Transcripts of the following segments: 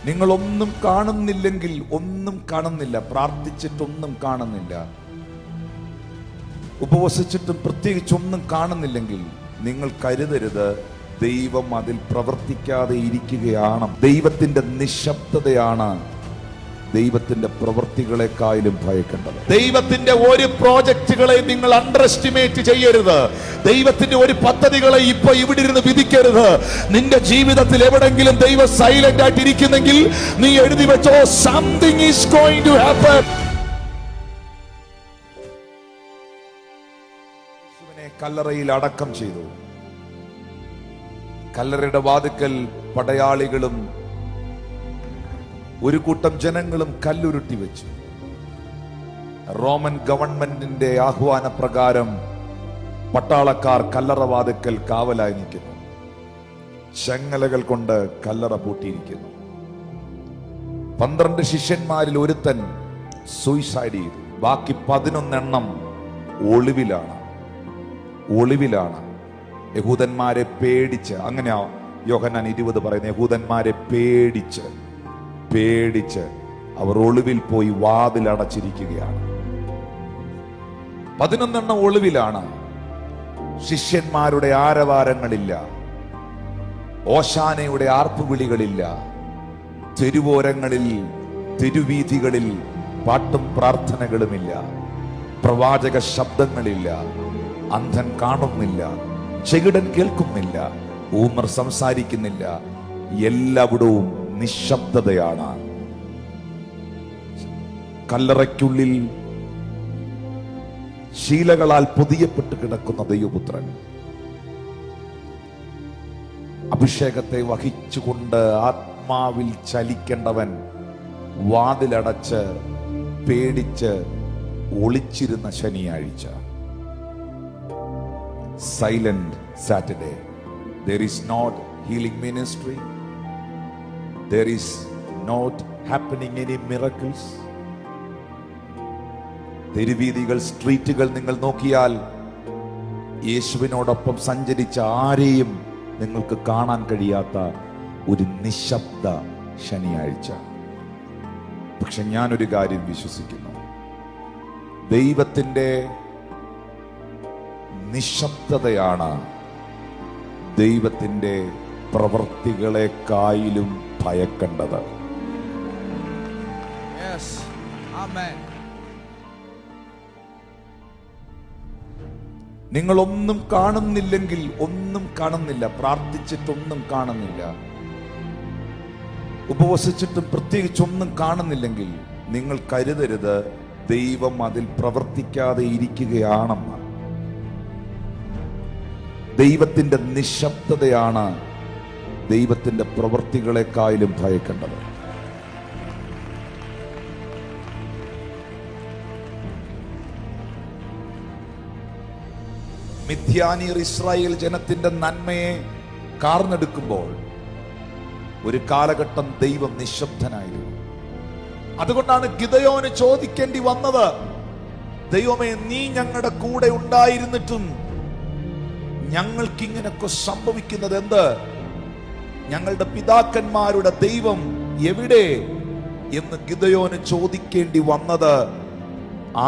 നിങ്ങളൊന്നും കാണുന്നില്ലെങ്കിൽ ഒന്നും കാണുന്നില്ല, പ്രാർത്ഥിച്ചിട്ടൊന്നും കാണുന്നില്ല, ഉപവസിച്ചിട്ടും പ്രത്യേകിച്ചൊന്നും കാണുന്നില്ലെങ്കിൽ നിങ്ങൾ കരുതരുത് ദൈവം അതിൽ പ്രവർത്തിക്കാതെ ഇരിക്കുകയാണ്. ദൈവത്തിന്റെ നിശബ്ദതയാണ് ദൈവത്തിന്റെ പ്രവൃത്തികളെക്കാളും ഭയക്കേണ്ടത്. ദൈവത്തിന്റെ ഒരു പ്രോജക്റ്റുകളെ നിങ്ങൾ അണ്ടർ എസ്റ്റിമേറ്റ് ചെയ്യരുത്. ദൈവത്തിന്റെ ഒരു പദ്ധതികളെ ഇപ്പൊ ഇവിടെ ഇരുന്ന് വിധിക്കരുത്. നിന്റെ ജീവിതത്തിൽ എവിടെങ്കിലും ദൈവം സൈലന്റ് ആയിട്ട് ഇരിക്കുന്നെങ്കിൽ നീ എഴുതി വെച്ചോ, something is going to happen. യേശുവിനെ കല്ലറയിൽ അടക്കം ചെയ്തു. കല്ലറയുടെ വാതിക്കൽ പടയാളികളും ഒരു കൂട്ടം ജനങ്ങളും കല്ലുരുട്ടി വെച്ചു. റോമൻ ഗവൺമെന്റിന്റെ ആഹ്വാന പ്രകാരം പട്ടാളക്കാർ കല്ലറ വാതിക്കൽ കാവലായി നിൽക്കുന്നു. ചങ്ങലകൾ കൊണ്ട് കല്ലറ പൂട്ടിയിരിക്കുന്നു. 12 ശിഷ്യന്മാരിൽ ഒരുത്തൻ സൂയിസൈഡ് ചെയ്തു. ബാക്കി 11 ഒളിവിലാണ്. യഹൂദന്മാരെ പേടിച്ച്, അങ്ങനെയാ യോഹന്നാൻ 20 പറയുന്നത്, യഹൂദന്മാരെ പേടിച്ച് അവർ ഒളിവിൽ പോയി വാതിലടച്ചിരിക്കുകയാണ്. 11 ഒളിവിലാണ്. ശിഷ്യന്മാരുടെ ആരവാരങ്ങളില്ല, ഓശാനയുടെ ആർപ്പുവിളികളില്ല, തെരുവോരങ്ങളിൽ തെരുവീഥികളിൽ പാട്ടും പ്രാർത്ഥനകളുമില്ല, പ്രവാചക ശബ്ദങ്ങളില്ല, അന്ധൻ കാണുന്നില്ല, ചെകിടൻ കേൾക്കുന്നില്ല, ഊമർ സംസാരിക്കുന്നില്ല. എല്ലായിടവും നിശബ്ദതയാണ്. കല്ലറയ്ക്കുള്ളിൽ ശീലകളാൽ പൊതിയപ്പെട്ട് കിടക്കുന്ന ദൈവപുത്രൻ അഭിഷേകത്തെ വഹിച്ചുകൊണ്ട് ആത്മാവിൽ ചലിക്കേണ്ടവൻ വാതിലടച്ച് പേടിച്ച് ഒളിച്ചിരുന്ന ശനിയാഴ്ച. Silent Saturday. There is not healing ministry. There is not happening any miracles. തെരുവീഥികൾ, സ്ട്രീറ്റുകൾ നിങ്ങൾ നോക്കിയാൽ യേശുവിനോടൊപ്പം സഞ്ചരിച്ച ആരെയും നിങ്ങൾക്ക് കാണാൻ കഴിയാത്ത ഒരു നിശബ്ദ ശനിയാഴ്ച. പക്ഷെ ഞാനൊരു കാര്യം വിശ്വസിക്കുന്നു, ദൈവത്തിന്റെ നിശബ്ദതയാണ് ദൈവത്തിന്റെ പ്രവൃത്തികളെക്കാളും ഭയക്കേണ്ടത്. നിങ്ങളൊന്നും കാണുന്നില്ലെങ്കിൽ ഒന്നും കാണുന്നില്ല, പ്രാർത്ഥിച്ചിട്ടൊന്നും കാണുന്നില്ല, ഉപവസിച്ചിട്ടും പ്രത്യേകിച്ചൊന്നും കാണുന്നില്ലെങ്കിൽ നിങ്ങൾ കരുതരുത് ദൈവം അതിൽ പ്രവർത്തിക്കാതെ ഇരിക്കുകയാണെന്ന്. ദൈവത്തിന്റെ നിശബ്ദതയാണ് ദൈവത്തിന്റെ പ്രവൃത്തികളെക്കാളും ഭയക്കേണ്ടത്. മിദ്യാനിയർ ഇസ്രായേൽ ജനത്തിന്റെ നന്മയെ കാർന്നെടുക്കുമ്പോൾ ഒരു കാലഘട്ടം ദൈവം നിശബ്ദനായിരുന്നു. അതുകൊണ്ടാണ് ഗിദെയോന് ചോദിക്കേണ്ടി വന്നത്, ദൈവമേ, നീ ഞങ്ങളുടെ കൂടെ ഉണ്ടായിരുന്നിട്ടും ഞങ്ങൾക്ക് ഇങ്ങനൊക്കെ സംഭവിക്കുന്നത് എന്ത്? ഞങ്ങളുടെ പിതാക്കന്മാരുടെ ദൈവം എവിടെ എന്ന് ഗിദെയോന് ചോദിക്കേണ്ടി വന്നത്.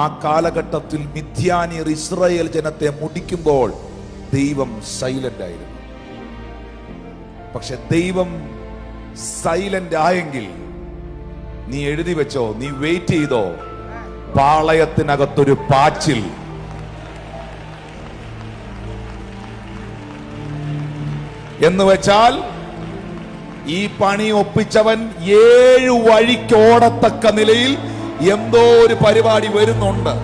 ആ കാലഘട്ടത്തിൽ മിദ്യാനിയർ ഇസ്രായേൽ ജനത്തെ മുടിക്കുമ്പോൾ ദൈവം സൈലന്റ് ആയിരുന്നു. പക്ഷെ ദൈവം സൈലന്റ് ആയെങ്കിൽ നീ എഴുതി വെച്ചോ, നീ വെയിറ്റ് ചെയ്തോ, പാളയത്തിനകത്തൊരു പാച്ചിൽ. എന്ന് വെച്ചാൽ ഈ പണി ഒപ്പിച്ചവൻ 7 വഴിക്കോടത്തക്ക നിലയിൽ എന്തോ ഒരു പരിപാടി വരുന്നുണ്ട്.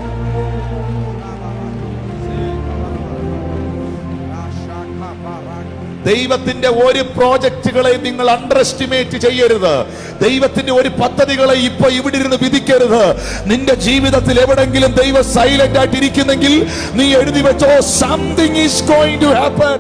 ദൈവത്തിന്റെ ഒരു പ്രോജക്റ്റുകളെ നിങ്ങൾ അണ്ടർ എസ്റ്റിമേറ്റ് ചെയ്യരുത്. ദൈവത്തിന്റെ ഒരു പദ്ധതികളെ ഇപ്പൊ ഇവിടെ ഇരുന്ന് വിധിക്കരുത്. നിന്റെ ജീവിതത്തിൽ എവിടെങ്കിലും ദൈവം സൈലന്റ് ആയിട്ട് ഇരിക്കുന്നെങ്കിൽ നീ എഴുതി വെച്ചോ, something is going to happen.